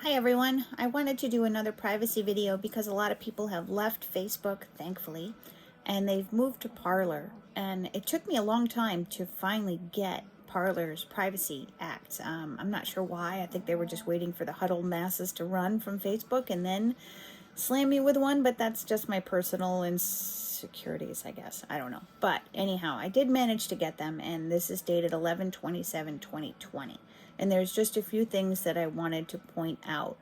Hi everyone, I wanted to do another privacy video because a lot of people have left Facebook, thankfully, and they've moved to Parler. And it took me a long time to finally get Parler's Privacy Act. I'm not sure why. I think they were just waiting for the huddled masses to run from Facebook and then slam me with one, but that's just my personal insecurities, I guess. I don't know. But anyhow, I did manage to get them, and this is dated 11/27/2020. And there's just a few things that I wanted to point out.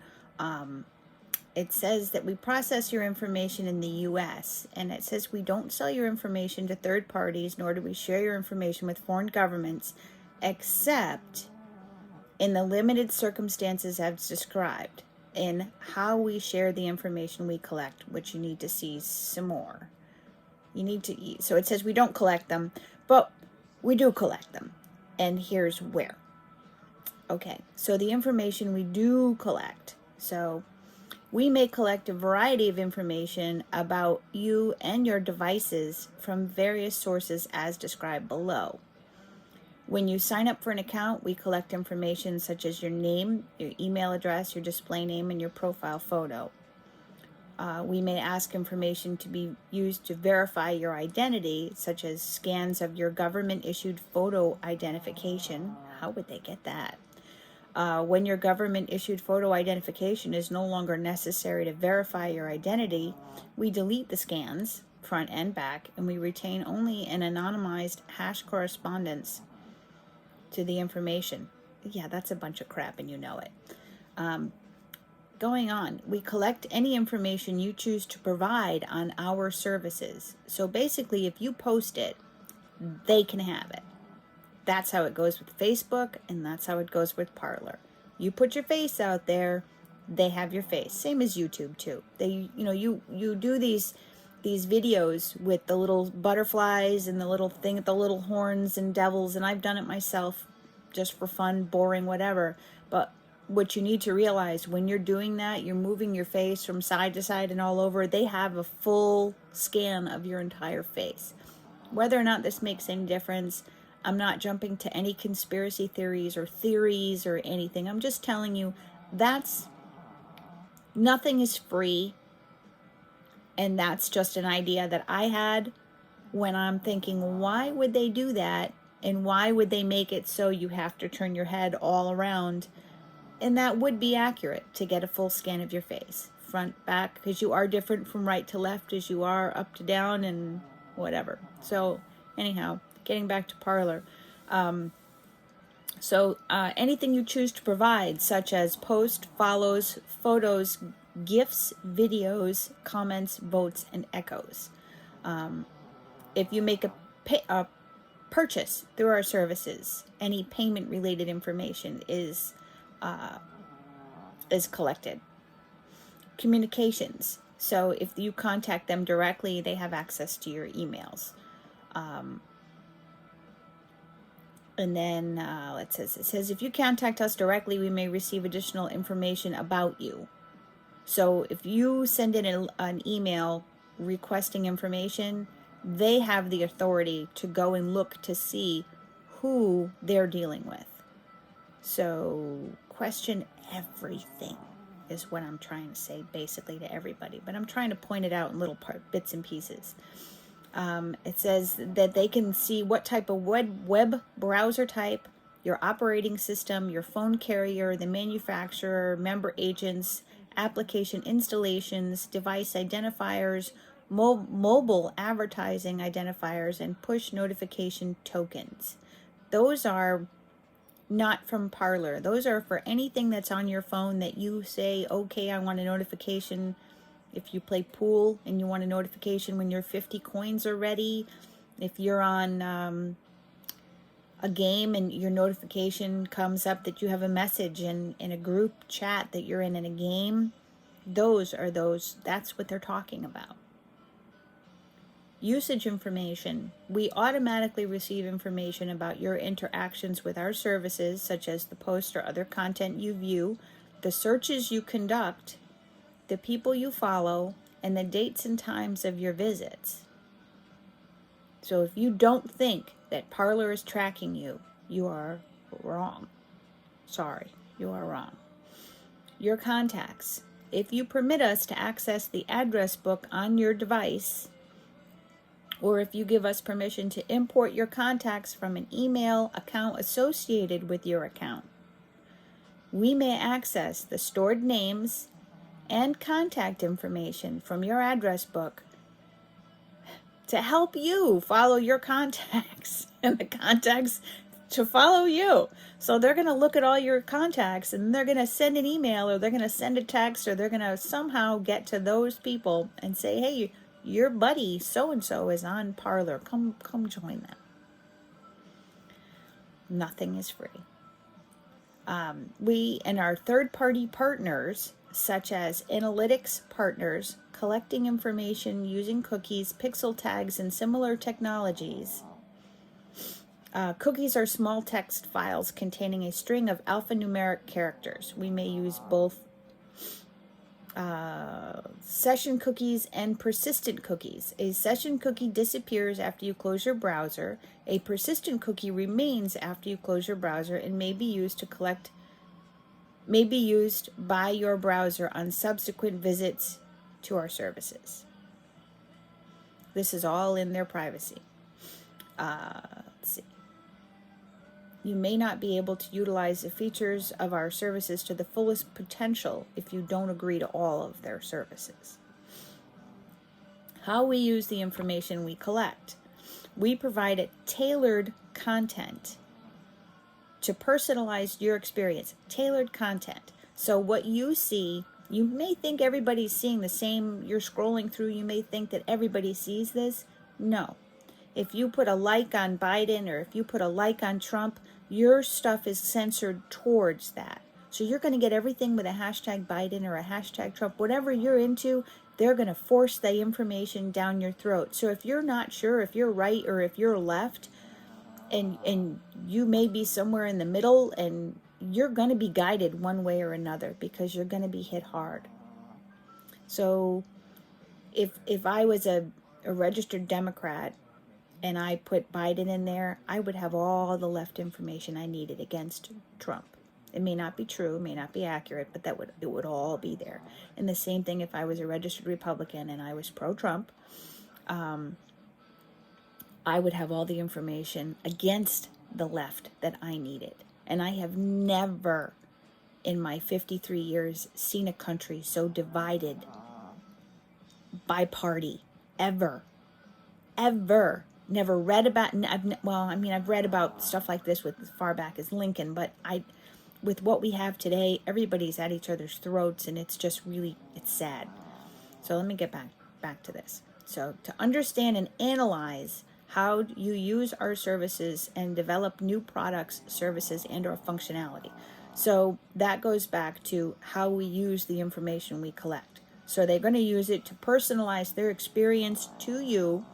It says that we process your information in the US, and it says we don't sell your information to third parties, nor do we share your information with foreign governments, except in the limited circumstances as described in how we share the information we collect, which you need to see some more. So it says we don't collect them, but we do collect them. And here's where. Okay, so the information we do collect. So we may collect a variety of information about you and your devices from various sources as described below. When you sign up for an account, we collect information such as your name, your email address, your display name, and your profile photo. We may ask information to be used to verify your identity, such as scans of your government-issued photo identification. How would they get that? When your government-issued photo identification is no longer necessary to verify your identity, we delete the scans, front and back, and we retain only an anonymized hash correspondence to the information. Yeah, that's a bunch of crap and you know it. Going on, we collect any information you choose to provide on our services. So basically, if you post it, they can have it. That's how it goes with Facebook, and that's how it goes with Parler. You put your face out there, they have your face. Same as YouTube too. You do these videos with the little butterflies and the little thing, the little horns and devils, and I've done it myself just for fun, boring, whatever. But what you need to realize when you're doing that, you're moving your face from side to side and all over. They have a full scan of your entire face. Whether or not this makes any difference, I'm not jumping to any conspiracy theories or anything. I'm just telling you nothing is free. And that's just an idea that I had when I'm thinking, why would they do that? And why would they make it so you have to turn your head all around? And that would be accurate to get a full scan of your face, front, back, because you are different from right to left as you are up to down and whatever. So anyhow, getting back to Parler. Anything you choose to provide, such as post, follows, photos, GIFs, videos, comments, votes, and echoes. If you make a purchase through our services, any payment-related information is collected. Communications. So if you contact them directly, they have access to your emails. And then it says, if you contact us directly, we may receive additional information about you. So if you send in an email requesting information, they have the authority to go and look to see who they're dealing with. So question everything is what I'm trying to say basically to everybody. But I'm trying to point it out in little bits and pieces. It says that they can see what type of web browser type, your operating system, your phone carrier, the manufacturer, member agents, application installations, device identifiers, mobile advertising identifiers, and push notification tokens. Those are not from Parler. Those are for anything that's on your phone that you say, okay, I want a notification. If you play pool and you want a notification when your 50 coins are ready, if you're on a game and your notification comes up that you have a message in a group chat that you're in a game, that's what they're talking about. Usage information. We automatically receive information about your interactions with our services, such as the post or other content you view, the searches you conduct, the people you follow, and the dates and times of your visits. So if you don't think that Parler is tracking you, you are wrong. Sorry, you are wrong. your contacts. If you permit us to access the address book on your device, or if you give us permission to import your contacts from an email account associated with your account, we may access the stored names and contact information from your address book to help you follow your contacts and the contacts to follow you. So they're going to look at all your contacts and they're going to send an email, or they're going to send a text, or they're going to somehow get to those people and say, hey, your buddy so-and-so is on Parler. Come join them. Nothing is free. We and our third-party partners, such as analytics partners, collecting information using cookies, pixel tags, and similar technologies. Cookies are small text files containing a string of alphanumeric characters. We may use both session cookies and persistent cookies. A session cookie disappears after you close your browser. A persistent cookie remains after you close your browser and may be used by your browser on subsequent visits to our services. This is all in their privacy. Let's see. You may not be able to utilize the features of our services to the fullest potential if you don't agree to all of their services. How we use the information we collect. We provide a tailored content to personalize your experience. Tailored content. So what you see, you may think everybody's seeing the same. You're scrolling through, you may think that everybody sees this. No. If you put a like on Biden, or if you put a like on Trump, your stuff is censored towards that. So you're going to get everything with a hashtag Biden or a hashtag Trump. Whatever you're into, they're going to force the information down your throat. So if you're not sure if you're right or if you're left, and you may be somewhere in the middle, and you're going to be guided one way or another because you're going to be hit hard. So if I was a registered Democrat and I put Biden in there, I would have all the left information I needed against Trump. It may not be true, may not be accurate, but it would all be there. And the same thing if I was a registered Republican and I was pro-Trump, I would have all the information against the left that I needed. And I have never in my 53 years seen a country so divided by party. Ever. Never read about, I've read about stuff like this with as far back as Lincoln, but with what we have today, everybody's at each other's throats, and it's just really, it's sad. So let me get back to this. So to understand and analyze how you use our services and develop new products, services, and or functionality. So that goes back to how we use the information we collect. So they're going to use it to personalize their experience to you.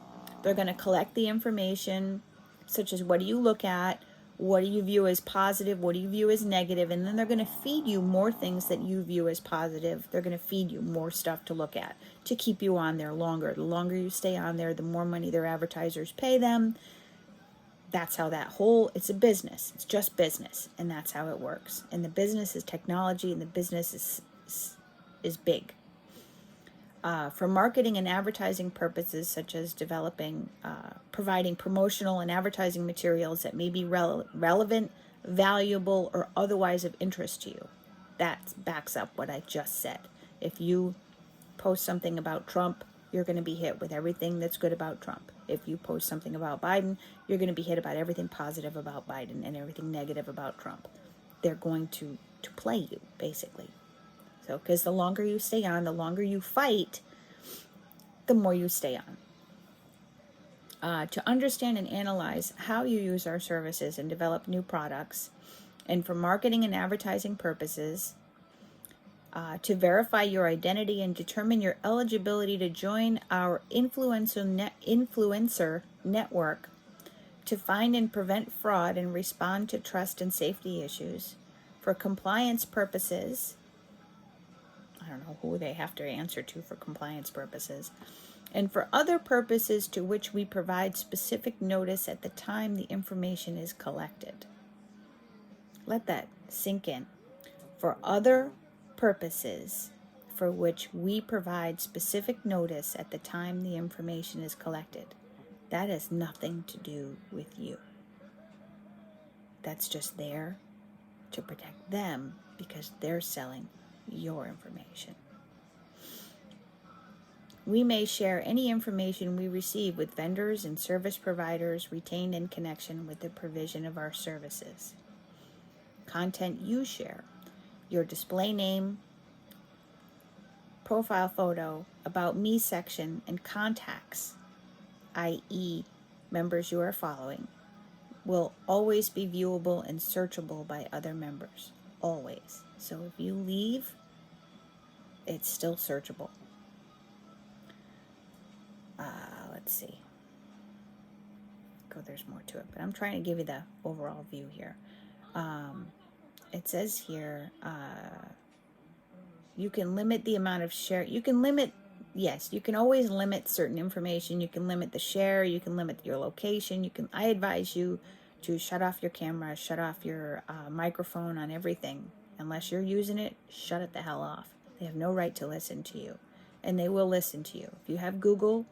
They're going to collect the information, such as what do you look at, what do you view as positive, what do you view as negative, and then they're going to feed you more things that you view as positive. They're going to feed you more stuff to look at to keep you on there longer. The longer you stay on there, the more money their advertisers pay them. That's how it's a business. It's just business, and that's how it works. And the business is technology, and the business is big. For marketing and advertising purposes, such as providing promotional and advertising materials that may be relevant, valuable, or otherwise of interest to you. That backs up what I just said. If you post something about Trump, you're going to be hit with everything that's good about Trump. If you post something about Biden, you're going to be hit about everything positive about Biden and everything negative about Trump. They're going to play you, basically. So, because the longer you stay on, the longer you fight, the more you stay on. To understand and analyze how you use our services and develop new products, and for marketing and advertising purposes, to verify your identity and determine your eligibility to join our influencer network, to find and prevent fraud and respond to trust and safety issues, for compliance purposes. I don't know who they have to answer to for compliance purposes, and for other purposes to which we provide specific notice at the time the information is collected. Let that sink in. For other purposes for which we provide specific notice at the time the information is collected. That has nothing to do with you. That's just there to protect them because they're selling your information. We may share any information we receive with vendors and service providers retained in connection with the provision of our services. Content you share, your display name, profile photo, about me section, and contacts, i.e., members you are following, will always be viewable and searchable by other members. Always. So if you leave, it's still searchable. Let's see. There's more to it, but I'm trying to give you the overall view here. It says here, you can limit the amount of share. You can limit, yes, you can always limit certain information. You can limit the share. You can limit your location. I advise you to shut off your camera, shut off your microphone on everything. Unless you're using it, shut it the hell off. They have no right to listen to you, and they will listen to you. If you have Google,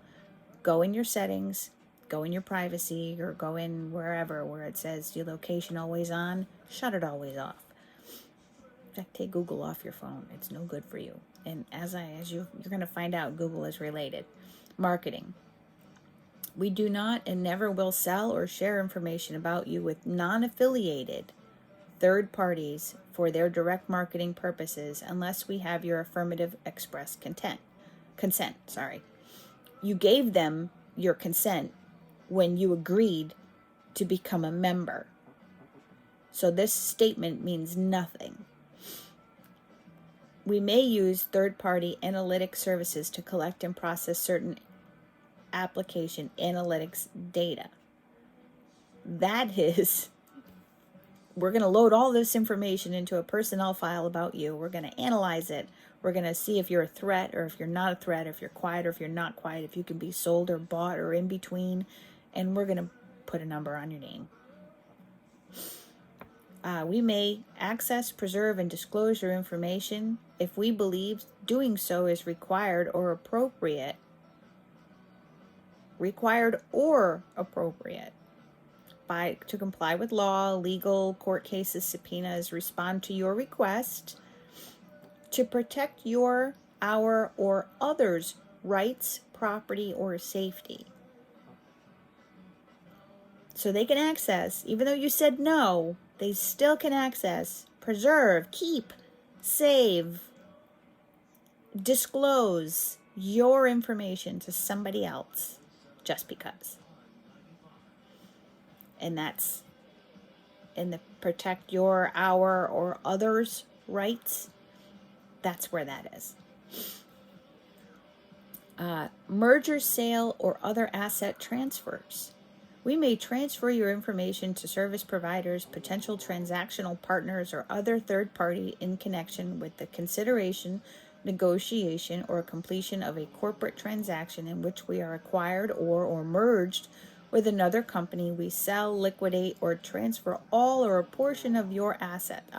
go in your settings, go in your privacy, or go in wherever where it says your location always on, shut it always off. In fact, take Google off your phone. It's no good for you. And you're going to find out, Google is related. Marketing. We do not and never will sell or share information about you with non-affiliated third parties for their direct marketing purposes unless we have your affirmative express consent. You gave them your consent when you agreed to become a member. So this statement means nothing. We may use third-party analytic services to collect and process certain application analytics data. That is, we're going to load all this information into a personnel file about you. We're going to analyze it. We're going to see if you're a threat or if you're not a threat, if you're quiet or if you're not quiet, if you can be sold or bought or in between. And we're going to put a number on your name. We may access, preserve, and disclose your information if we believe doing so is required or appropriate to comply with law, legal, court cases, subpoenas, respond to your request, to protect your, our, or others' rights, property, or safety. So they can access, even though you said no, they still can access, preserve, keep, save, disclose your information to somebody else just because. And that's in the protect your, our, or others' rights. That's where that is. Merger, sale, or other asset transfers. We may transfer your information to service providers, potential transactional partners, or other third party in connection with the consideration, negotiation, or completion of a corporate transaction in which we are acquired or merged with another company. We sell, liquidate, or transfer all or a portion of our assets,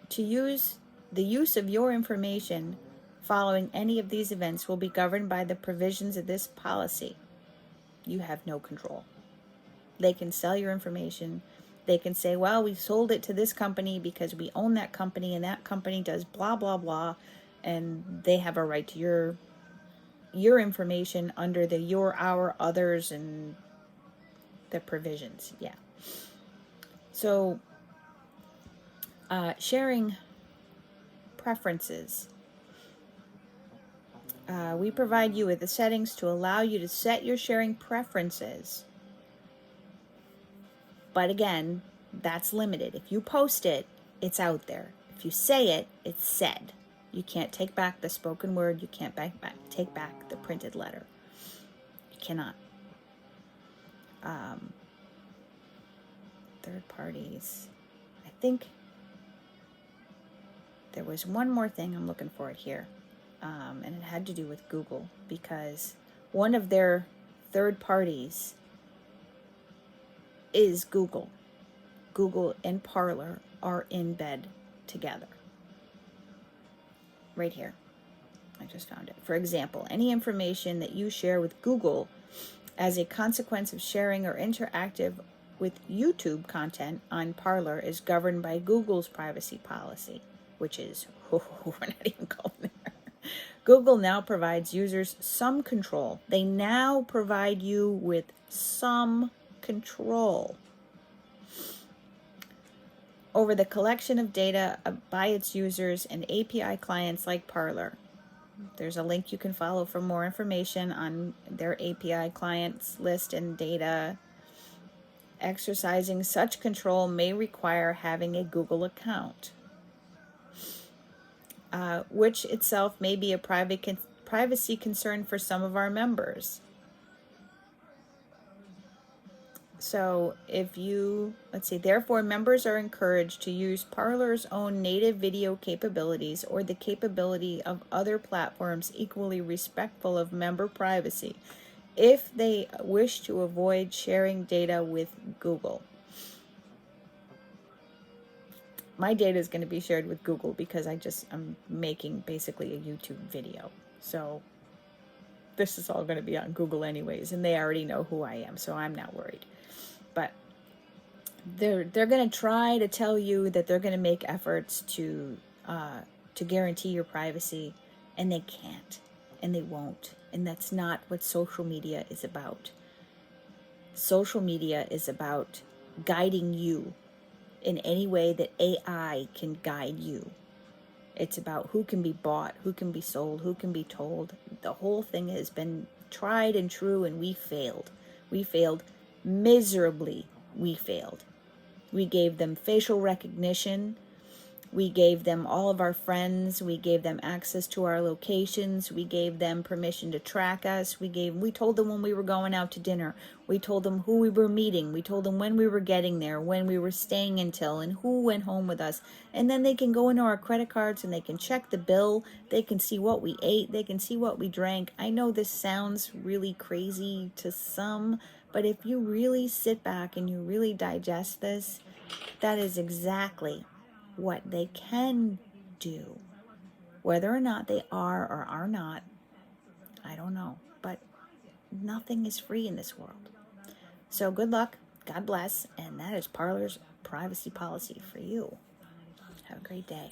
The use of your information following any of these events will be governed by the provisions of this policy. You have no control. They can sell your information. They can say, well, we sold it to this company because we own that company and that company does blah, blah, blah. And they have a right to your information under the your, our, others, and the provisions. Yeah. So, sharing preferences. We provide you with the settings to allow you to set your sharing preferences. But again, that's limited. If you post it, it's out there. If you say it, it's said. You can't take back the spoken word. You can't take back the printed letter. You cannot. Third parties. I think there was one more thing. I'm looking for it here. And it had to do with Google, because one of their third parties is Google. Google and Parler are in bed together. Right here. I just found it. For example, any information that you share with Google as a consequence of sharing or interactive with YouTube content on Parler is governed by Google's privacy policy, which is, we're not even going there. Google now provides users some control. They now provide you with some control over the collection of data by its users and API clients like Parler. There's a link you can follow for more information on their API clients list and data. Exercising such control may require having a Google account, which itself may be a privacy concern for some of our members. So if you, let's see, therefore members are encouraged to use Parler's own native video capabilities or the capability of other platforms equally respectful of member privacy if they wish to avoid sharing data with Google. My data is going to be shared with Google because I'm making basically a YouTube video. So this is all going to be on Google anyways, and they already know who I am, so I'm not worried. But they're going to try to tell you that they're going to make efforts to guarantee your privacy, and they can't, and they won't. And that's not what social media is about. Social media is about guiding you in any way that AI can guide you. It's about who can be bought, who can be sold, who can be told. The whole thing has been tried and true, and we failed. We failed miserably. We failed. We gave them facial recognition. We gave them all of our friends. We gave them access to our locations. We gave them permission to track us. We told them when we were going out to dinner. We told them who we were meeting. We told them when we were getting there, when we were staying until, and who went home with us. And then they can go into our credit cards and they can check the bill. They can see what we ate. They can see what we drank. I know this sounds really crazy to some, but if you really sit back and you really digest this, that is exactly what they can do. Whether or not they are or are not, I don't know. But nothing is free in this world. So good luck, God bless, and that is Parler's privacy policy for you. Have a great day.